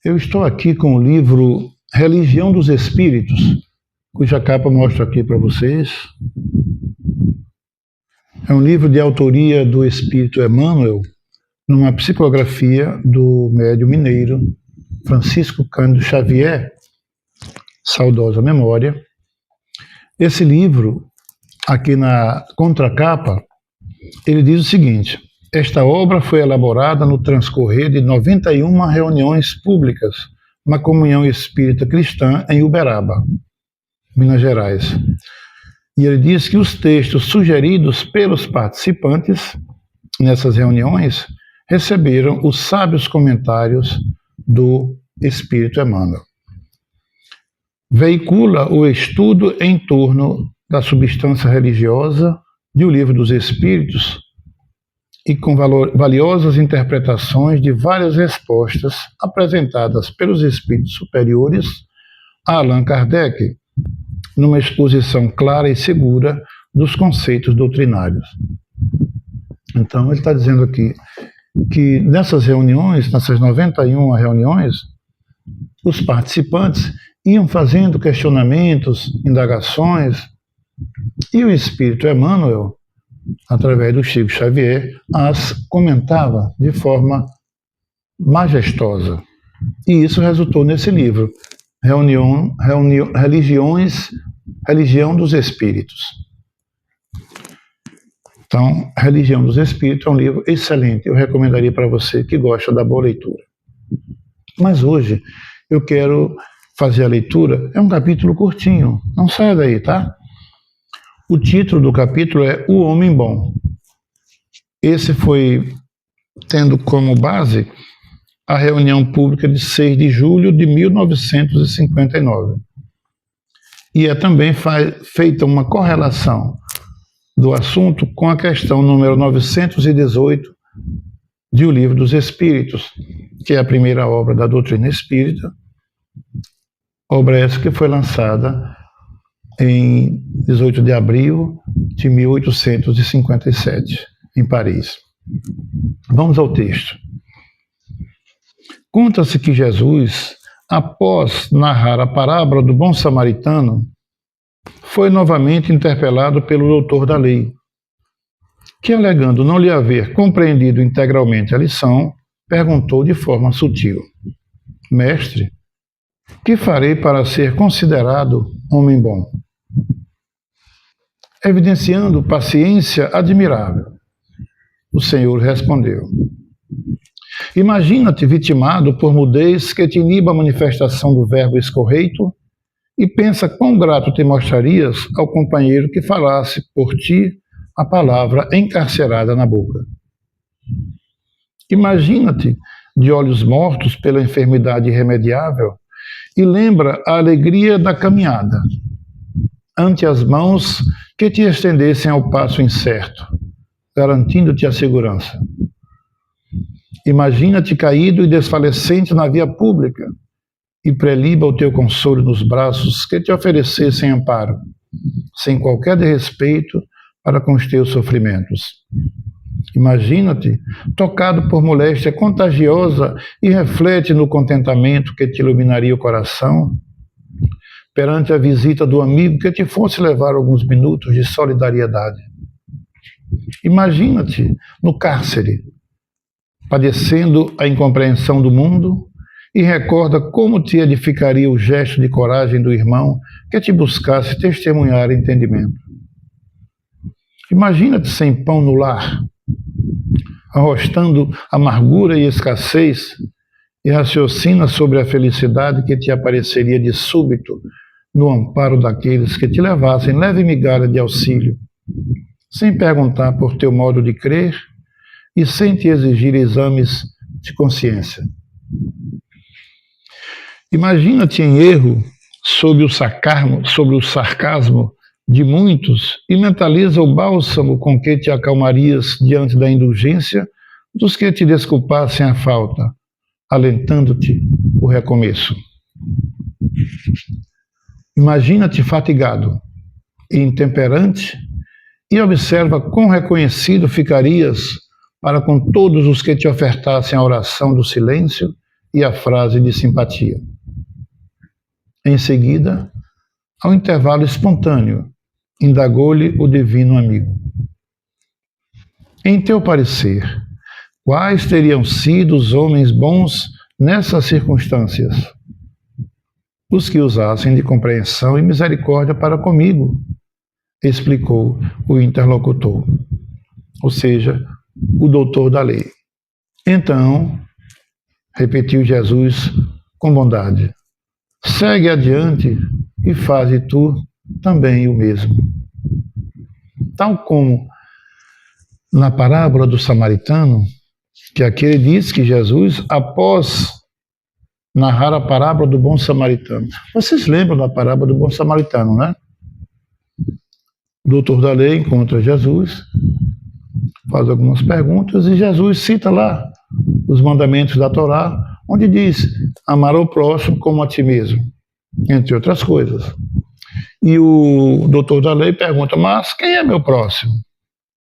Eu estou aqui com o livro Religião dos Espíritos, cuja capa mostro aqui para vocês. É um livro de autoria do Espírito Emmanuel, numa psicografia do médium mineiro Francisco Cândido Xavier, saudosa memória. Esse livro, aqui na contracapa, ele diz o seguinte: esta obra foi elaborada no transcorrer de 91 reuniões públicas na Comunhão Espírita Cristã em Uberaba, Minas Gerais. E ele diz que os textos sugeridos pelos participantes nessas reuniões receberam os sábios comentários do Espírito Emmanuel. Veicula o estudo em torno da substância religiosa de O Livro dos Espíritos e com valiosas interpretações de várias respostas apresentadas pelos espíritos superiores a Allan Kardec, numa exposição clara e segura dos conceitos doutrinários. Então, ele está dizendo aqui que nessas reuniões, nessas 91 reuniões, os participantes iam fazendo questionamentos, indagações, e o Espírito Emmanuel, através do Chico Xavier, as comentava de forma majestosa. E isso resultou nesse livro, Religião dos Espíritos. Então, Religião dos Espíritos é um livro excelente, eu recomendaria para você que gosta da boa leitura. Mas hoje eu quero fazer a leitura, é um capítulo curtinho, não saia daí, tá? O título do capítulo é O Homem Bom. Esse foi tendo como base a reunião pública de 6 de julho de 1959. E é também feita uma correlação do assunto com a questão número 918 de O Livro dos Espíritos, que é a primeira obra da doutrina espírita, obra essa que foi lançada em 18 de abril de 1857, em Paris. Vamos ao texto. Conta-se que Jesus, após narrar a parábola do bom samaritano, foi novamente interpelado pelo doutor da lei, que, alegando não lhe haver compreendido integralmente a lição, perguntou de forma sutil: Mestre, que farei para ser considerado homem bom? Evidenciando paciência admirável, o Senhor respondeu: Imagina-te vitimado por mudez que te iniba a manifestação do verbo escorreito e pensa quão grato te mostrarias ao companheiro que falasse por ti a palavra encarcerada na boca. Imagina-te de olhos mortos pela enfermidade irremediável e lembra a alegria da caminhada ante as mãos que te estendessem ao passo incerto, garantindo-te a segurança. Imagina-te caído e desfalecente na via pública e preliba o teu consolo nos braços que te oferecessem amparo, sem qualquer desrespeito para com os teus sofrimentos. Imagina-te tocado por moléstia contagiosa e reflete no contentamento que te iluminaria o coração perante a visita do amigo que te fosse levar alguns minutos de solidariedade. Imagina-te no cárcere, padecendo a incompreensão do mundo, e recorda como te edificaria o gesto de coragem do irmão que te buscasse testemunhar entendimento. Imagina-te sem pão no lar, arrostando amargura e escassez, e raciocina sobre a felicidade que te apareceria de súbito no amparo daqueles que te levassem leve migalha de auxílio, sem perguntar por teu modo de crer e sem te exigir exames de consciência. Imagina-te em erro sob o sarcasmo de muitos e mentaliza o bálsamo com que te acalmarias diante da indulgência dos que te desculpassem a falta, alentando-te o recomeço. Imagina-te fatigado e intemperante e observa quão reconhecido ficarias para com todos os que te ofertassem a oração do silêncio e a frase de simpatia. Em seguida, ao intervalo espontâneo, indagou-lhe o divino amigo: em teu parecer, quais teriam sido os homens bons nessas circunstâncias? Os que usassem de compreensão e misericórdia para comigo, explicou o interlocutor, ou seja, o doutor da lei. Então, repetiu Jesus com bondade: segue adiante e faze tu também o mesmo. Tal como na parábola do samaritano, que aqui ele diz que Jesus, após narrar a parábola do bom samaritano. Vocês lembram da parábola do bom samaritano, né? O doutor da lei encontra Jesus, faz algumas perguntas e Jesus cita lá os mandamentos da Torá, onde diz: amar o próximo como a ti mesmo, entre outras coisas. E o doutor da lei pergunta: mas quem é meu próximo?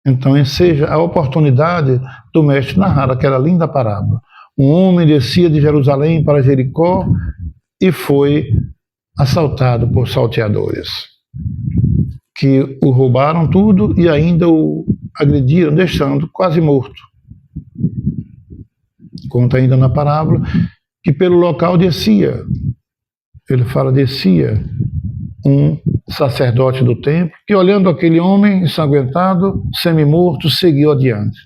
Então, seja a oportunidade do mestre narrar aquela linda parábola. Um homem descia de Jerusalém para Jericó e foi assaltado por salteadores, que o roubaram tudo e ainda o agrediram, deixando quase morto. Conta ainda na parábola que pelo local descia, ele fala, descia um sacerdote do templo, que olhando aquele homem ensanguentado, semi-morto, seguiu adiante.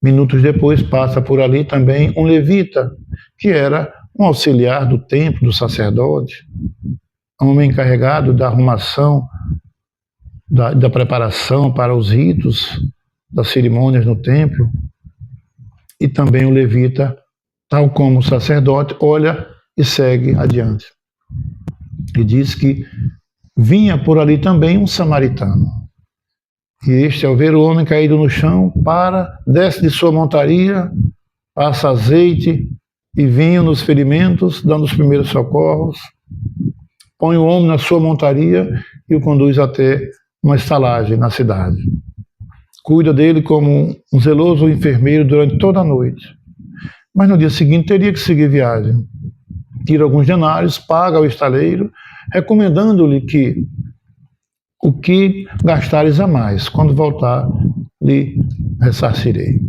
Minutos depois passa por ali também um levita, que era um auxiliar do templo, do sacerdote, um homem encarregado da arrumação, da preparação para os ritos, das cerimônias no templo. E também o levita, tal como o sacerdote, olha e segue adiante. E diz que vinha por ali também um samaritano. E este, ao ver o homem caído no chão, desce de sua montaria, passa azeite e vinho nos ferimentos, dando os primeiros socorros, põe o homem na sua montaria e o conduz até uma estalagem na cidade. Cuida dele como um zeloso enfermeiro durante toda a noite. Mas no dia seguinte teria que seguir viagem. Tira alguns denários, paga ao estaleiro, recomendando-lhe que o que gastares a mais, quando voltar, lhe ressarcirei.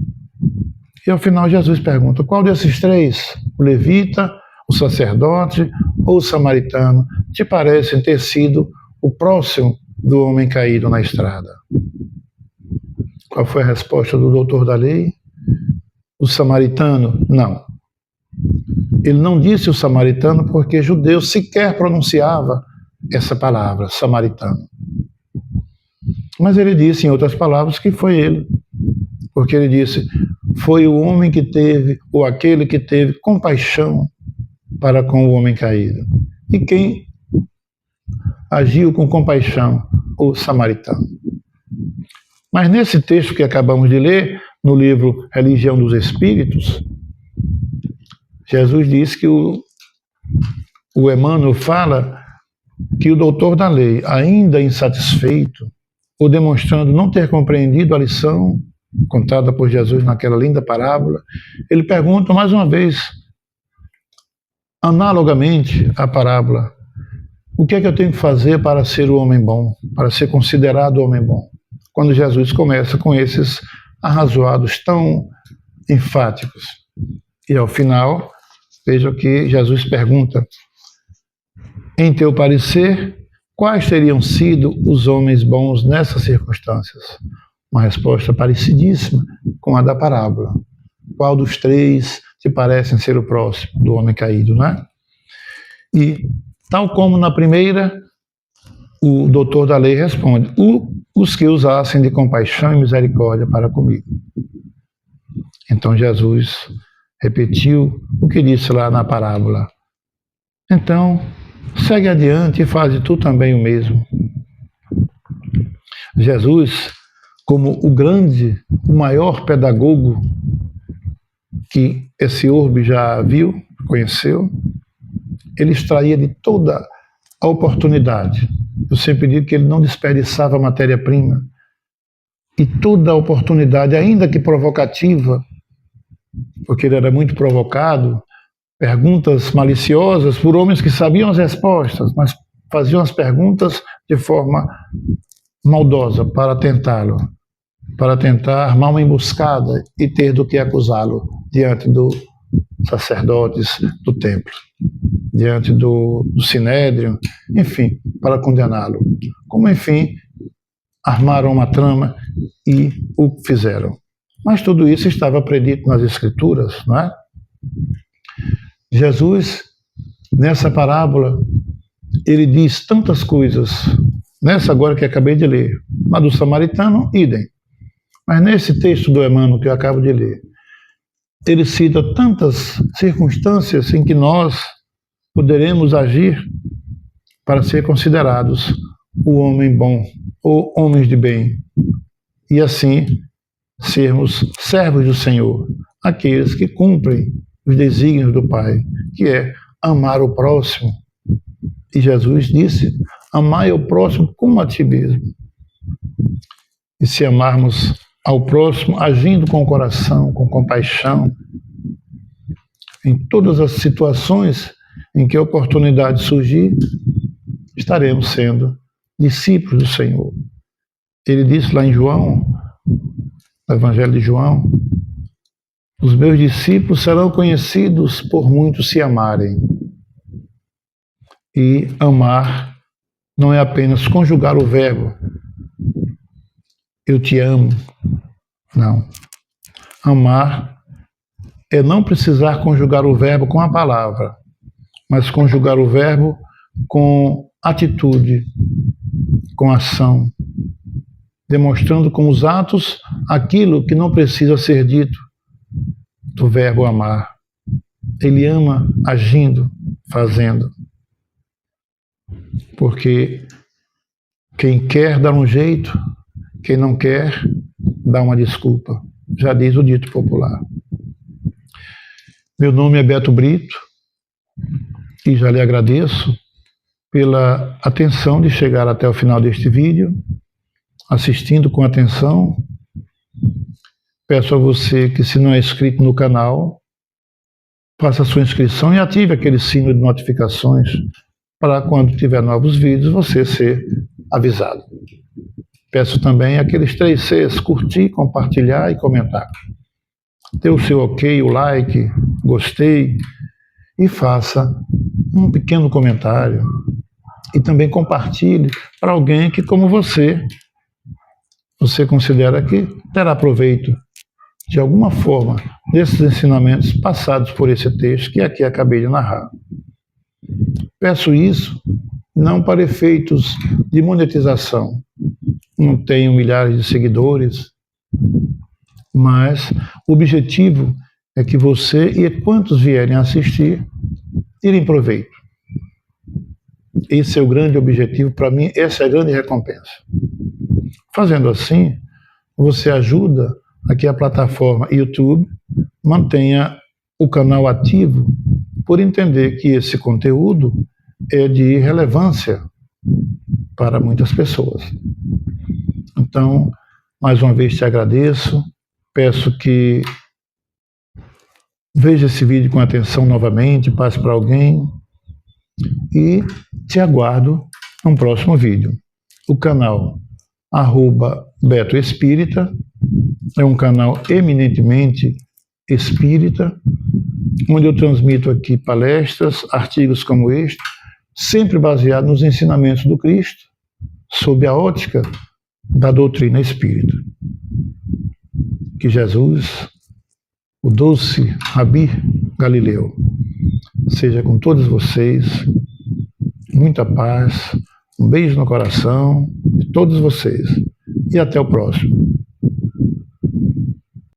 E ao final Jesus pergunta: qual desses três, o levita, o sacerdote ou o samaritano, te parecem ter sido o próximo do homem caído na estrada? Qual foi a resposta do doutor da lei? O samaritano? Não. Ele não disse o samaritano porque judeu sequer pronunciava essa palavra, samaritano. Mas ele disse, em outras palavras, que foi ele. Porque ele disse: foi o homem que teve, ou aquele que teve compaixão para com o homem caído. E quem agiu com compaixão? O samaritano. Mas nesse texto que acabamos de ler, no livro Religião dos Espíritos, Jesus diz que o Emmanuel fala que o doutor da lei, ainda insatisfeito, ou demonstrando não ter compreendido a lição contada por Jesus naquela linda parábola, ele pergunta mais uma vez, analogamente à parábola: o que é que eu tenho que fazer para ser o homem bom, para ser considerado o homem bom? Quando Jesus começa com esses arrazoados tão enfáticos. E ao final, veja que Jesus pergunta: em teu parecer, quais teriam sido os homens bons nessas circunstâncias? Uma resposta parecidíssima com a da parábola. Qual dos três te parecem ser o próximo do homem caído, né? E, tal como na primeira, o doutor da lei responde: os que usassem de compaixão e misericórdia para comigo. Então Jesus repetiu o que disse lá na parábola: então, segue adiante e faz tu também o mesmo. Jesus, como o maior pedagogo que esse orbe já viu, conheceu, ele extraía de toda a oportunidade. Eu sempre digo que ele não desperdiçava matéria-prima. E toda a oportunidade, ainda que provocativa, porque ele era muito provocado, perguntas maliciosas por homens que sabiam as respostas, mas faziam as perguntas de forma maldosa para tentá-lo, para tentar armar uma emboscada e ter do que acusá-lo diante dos sacerdotes do templo, diante do Sinédrio, enfim, para condená-lo. Como, enfim, armaram uma trama e o fizeram. Mas tudo isso estava predito nas Escrituras, não é? Jesus, nessa parábola, ele diz tantas coisas, nessa agora que acabei de ler, mas do samaritano, idem. Mas nesse texto do Emmanuel que eu acabo de ler, ele cita tantas circunstâncias em que nós poderemos agir para ser considerados o homem bom ou homens de bem, e assim sermos servos do Senhor, aqueles que cumprem os desígnios do Pai, que é amar o próximo. E Jesus disse: amai o próximo como a ti mesmo. E se amarmos ao próximo, agindo com o coração, com compaixão, em todas as situações em que a oportunidade surgir, estaremos sendo discípulos do Senhor. Ele disse lá em João, no Evangelho de João: os meus discípulos serão conhecidos por muitos se amarem. E amar não é apenas conjugar o verbo eu te amo. Não. Amar é não precisar conjugar o verbo com a palavra, mas conjugar o verbo com atitude, com ação, demonstrando com os atos aquilo que não precisa ser dito do verbo amar. Ele ama agindo, fazendo. Porque quem quer dá um jeito, quem não quer dá uma desculpa. Já diz o dito popular. Meu nome é Beto Brito e já lhe agradeço pela atenção de chegar até o final deste vídeo, assistindo com atenção. Peço a você que, se não é inscrito no canal, faça a sua inscrição e ative aquele sino de notificações para, quando tiver novos vídeos, você ser avisado. Peço também aqueles 3 Cs: curtir, compartilhar e comentar. Dê o seu ok, o like, gostei, e faça um pequeno comentário. E também compartilhe para alguém que, como você considera que terá proveito de alguma forma desses ensinamentos passados por esse texto que aqui acabei de narrar. Peço isso não para efeitos de monetização. Não tenho milhares de seguidores, mas o objetivo é que você e quantos vierem assistir tirem proveito. Esse é o grande objetivo para mim, essa é a grande recompensa. Fazendo assim, você ajuda a que a plataforma YouTube mantenha o canal ativo, por entender que esse conteúdo é de relevância para muitas pessoas. Então, mais uma vez te agradeço, peço que veja esse vídeo com atenção novamente, passe para alguém e te aguardo no próximo vídeo. O canal @Beto Espírita é um canal eminentemente espírita, onde eu transmito aqui palestras, artigos como este, sempre baseado nos ensinamentos do Cristo, sob a ótica da doutrina espírita. Que Jesus, o doce Rabi Galileu, seja com todos vocês, muita paz, um beijo no coração de todos vocês e até o próximo.